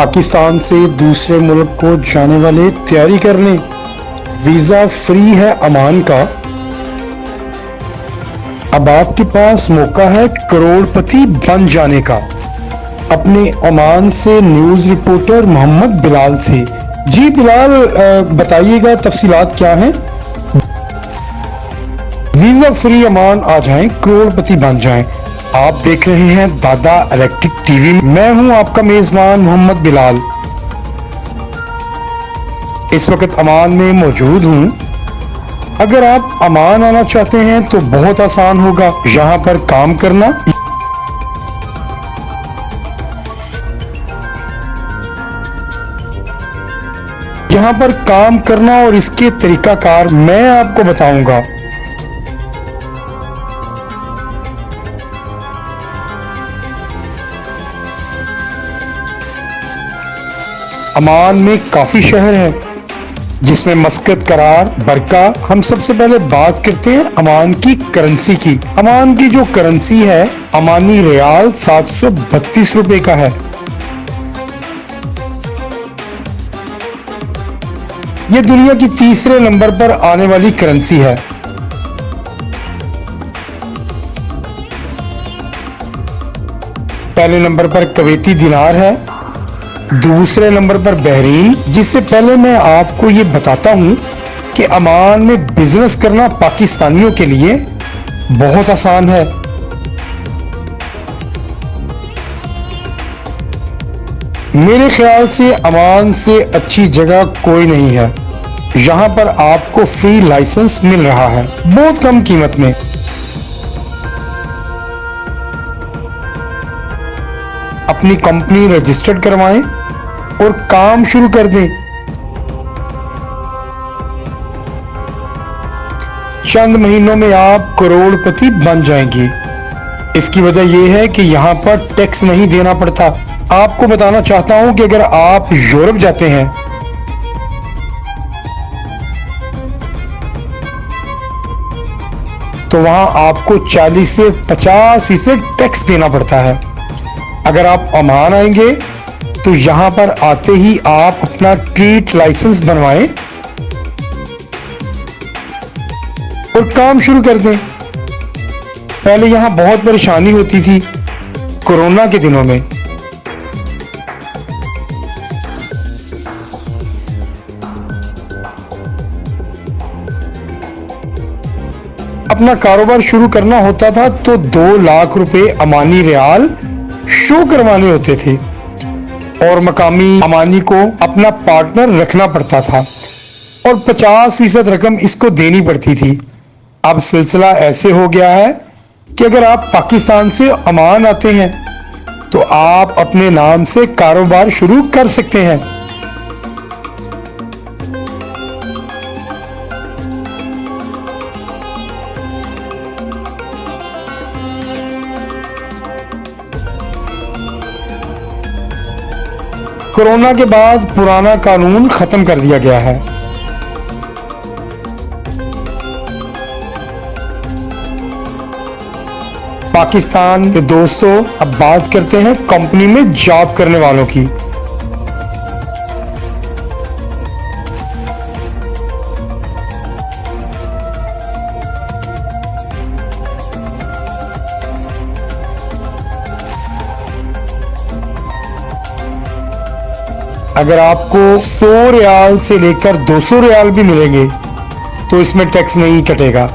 पाकिस्तान से दूसरे मुल्क को जाने वाले तैयारी कर लें, वीज़ा फ्री है अमान का। अब आपके पास मौका है करोड़पति बन जाने का। अपने ओमान से न्यूज़ रिपोर्टर मोहम्मद बिलाल से। जी बिलाल, बताइएगा तफसीलात क्या हैं। वीज़ा फ्री अमान आ जाएं, करोड़पति बन जाएं। आप देख रहे हैं दादा इलेक्ट्रिक टीवी। मैं हूं आपका मेजबान मोहम्मद बिलाल। इस वक्त अमान में मौजूद हूं। अगर आप अमान आना चाहते हैं तो बहुत आसान होगा यहां पर काम करना। यहां पर काम करना और इसके तरीकाकार मैं आपको बताऊंगा। अमान में काफी शहर है जिसमें मस्कत, करार, बरका। हम सबसे पहले बात करते हैं अमान की करेंसी की। अमान की जो करेंसी है अमानी रियाल 732 रुपए का है। यह दुनिया की तीसरे नंबर पर आने वाली करेंसी है। पहले नंबर पर कुवैती दिनार है, दूसरे नंबर पर बहरीन। जिससे पहले मैं आपको ये बताता हूं कि अमान में बिजनेस करना पाकिस्तानियों के लिए बहुत आसान है। मेरे ख्याल से अमान से अच्छी जगह कोई नहीं है। यहां पर आपको फ्री लाइसेंस मिल रहा है बहुत कम कीमत में। अपनी कंपनी रजिस्टर्ड करवाएं और काम शुरू कर दें। चंद महीनों में आप करोड़पति बन जाएंगे। इसकी वजह यह है कि यहां पर टैक्स नहीं देना पड़ता। आपको बताना चाहता हूं कि अगर आप यूरोप जाते हैं तो वहां आपको 40 से 50% टैक्स देना पड़ता है। अगर आप ओमान आएंगे तो यहां पर आते ही आप अपना ट्रेड लाइसेंस बनवाएं और काम शुरू कर दें। पहले यहां बहुत परेशानी होती थी कोरोना के दिनों में। अपना कारोबार शुरू करना होता था तो 2 लाख रुपए अमानी रियाल शो करवाने होते थे और मकामी अमानी को अपना पार्टनर रखना पड़ता था और 50% रकम इसको देनी पड़ती थी। अब सिलसिला ऐसे हो गया है कि अगर आप पाकिस्तान से अमान आते हैं तो आप अपने नाम से कारोबार शुरू कर सकते हैं। कोरोना के बाद पुराना कानून खत्म कर दिया गया है। पाकिस्तान के दोस्तों, अब बात करते हैं कंपनी में जॉब करने वालों की। अगर आपको 100 रियाल से लेकर 200 रियाल भी मिलेंगे तो इसमें टैक्स नहीं कटेगा।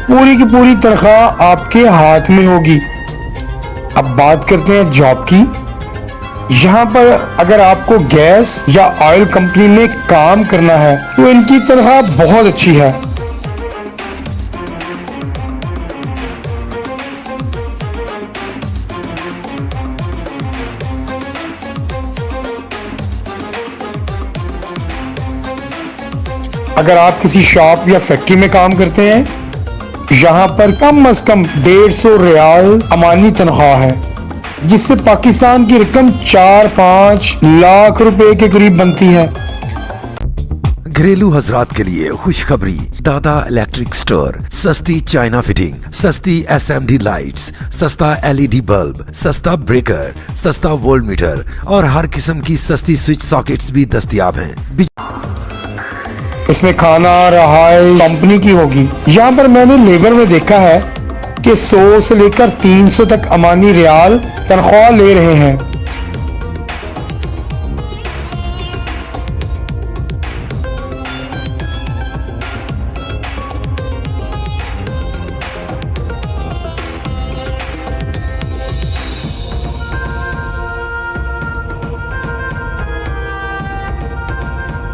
पूरी की पूरी तनख्वाह आपके हाथ में होगी। अब बात करते हैं जॉब की। यहाँ पर अगर आपको गैस या ऑयल कंपनी में काम करना है तो इनकी तनख्वाह बहुत अच्छी है। अगर आप किसी शॉप या फैक्ट्री में काम करते हैं, यहाँ पर कम से कम 150 रियाल अमानी तनख्वाह है। जिससे पाकिस्तान की रकम 4-5 लाख रुपए के करीब बनती है। घरेलू हजरात के लिए खुशखबरी, दादा इलेक्ट्रिक स्टोर, सस्ती चाइना फिटिंग, सस्ती SMD लाइट्स, सस्ता LED बल्ब, सस्ता ब्रेकर, सस्ता वोल्ट मीटर और हर किस्म की सस्ती स्विच सॉकेट्स भी दस्तयाब हैं। इसमें खाना रहायश कंपनी की होगी। यहाँ पर मैंने लेबर में देखा है कि 100 से लेकर 300 तक अमानी रियाल तनख्वाह ले रहे हैं।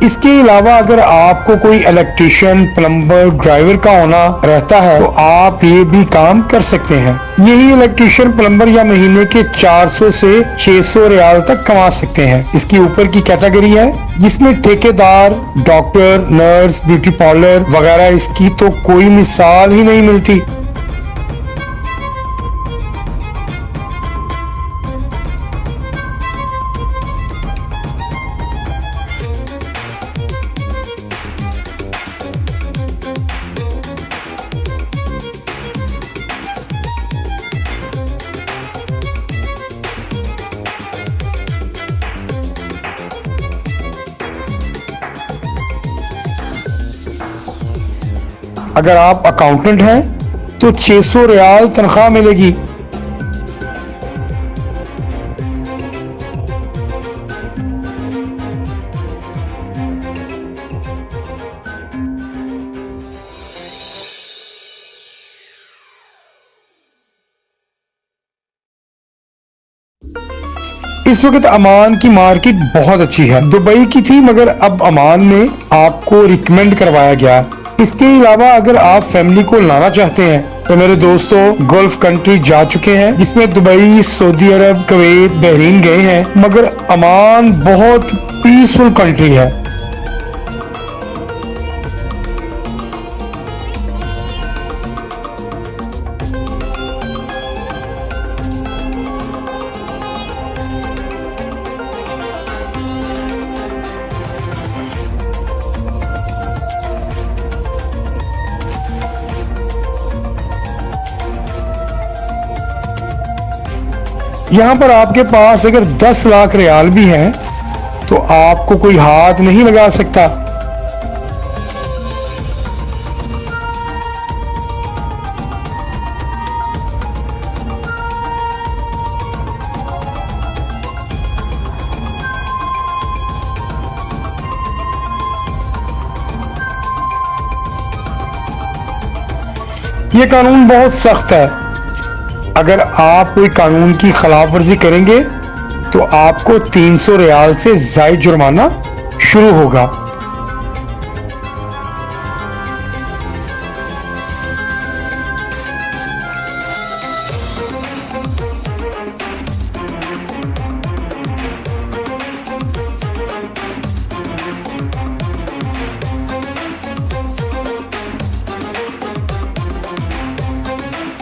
इसके अलावा अगर आपको कोई इलेक्ट्रिशियन, प्लम्बर, ड्राइवर का होना रहता है तो आप ये भी काम कर सकते हैं। यही इलेक्ट्रिशियन, प्लम्बर या महीने के 400 से 600 रियाल तक कमा सकते हैं। इसके ऊपर की कैटेगरी है जिसमें ठेकेदार, डॉक्टर, नर्स, ब्यूटी पार्लर वगैरह, इसकी तो कोई मिसाल ही नहीं मिलती। अगर आप अकाउंटेंट हैं तो 600 रियाल तनख्वाह मिलेगी। इस वक्त अमान की मार्केट बहुत अच्छी है। दुबई की थी मगर अब अमान में आपको रिकमेंड करवाया गया। इसके अलावा अगर आप फैमिली को लाना चाहते हैं तो मेरे दोस्तों गल्फ कंट्री जा चुके हैं, जिसमें दुबई, सऊदी अरब, कुवैत, बहरीन गए हैं, मगर अमान बहुत पीसफुल कंट्री है। यहाँ पर आपके पास अगर 10 लाख रियाल भी हैं तो आपको कोई हाथ नहीं लगा सकता। ये कानून बहुत सख्त है। अगर आप कोई कानून की खिलाफ वर्जी करेंगे तो आपको 300 रियाल से ज़ायद जुर्माना शुरू होगा।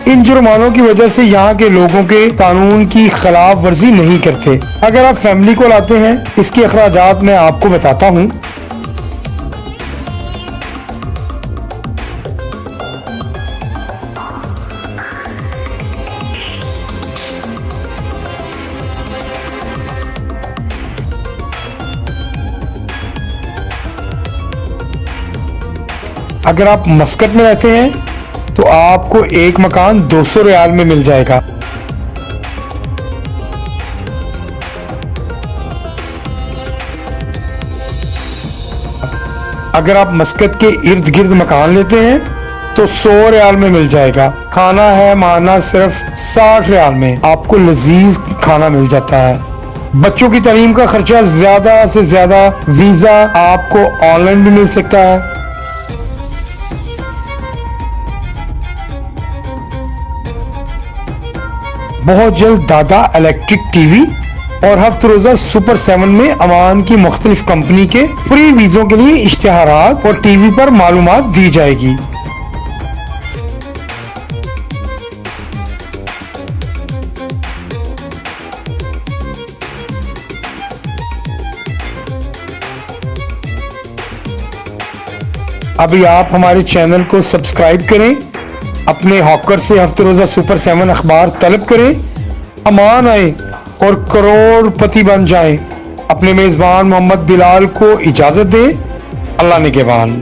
इन जुर्मानों की वजह से यहाँ के लोगों के कानून की खिलाफ वर्जी नहीं करते। अगर आप फैमिली को लाते हैं, इसके अखराजात मैं आपको बताता हूँ। अगर आप मस्कट में रहते हैं तो आपको एक मकान 200 रियाल में मिल जाएगा। अगर आप मस्कत के इर्द गिर्द मकान लेते हैं तो 100 रियाल में मिल जाएगा। खाना है माना सिर्फ 60 रियाल में आपको लजीज खाना मिल जाता है। बच्चों की तालीम का खर्चा ज्यादा से ज्यादा वीजा आपको ऑनलाइन भी मिल सकता है। बहुत जल्द दादा इलेक्ट्रिक टीवी और हफ्त रोजा सुपर 7 में अमान की मुख्तलिफ कंपनी के फ्री वीजों के लिए इश्तिहारात और टीवी पर मालूमात दी जाएगी। अभी आप हमारे चैनल को सब्सक्राइब करें, अपने हॉकर से हफ्ते रोज़ा सुपर 7 अखबार तलब करें, अमान आए और करोड़पति बन जाए। अपने मेज़बान मोहम्मद बिलाल को इजाज़त दें। अल्लाह निगहबान।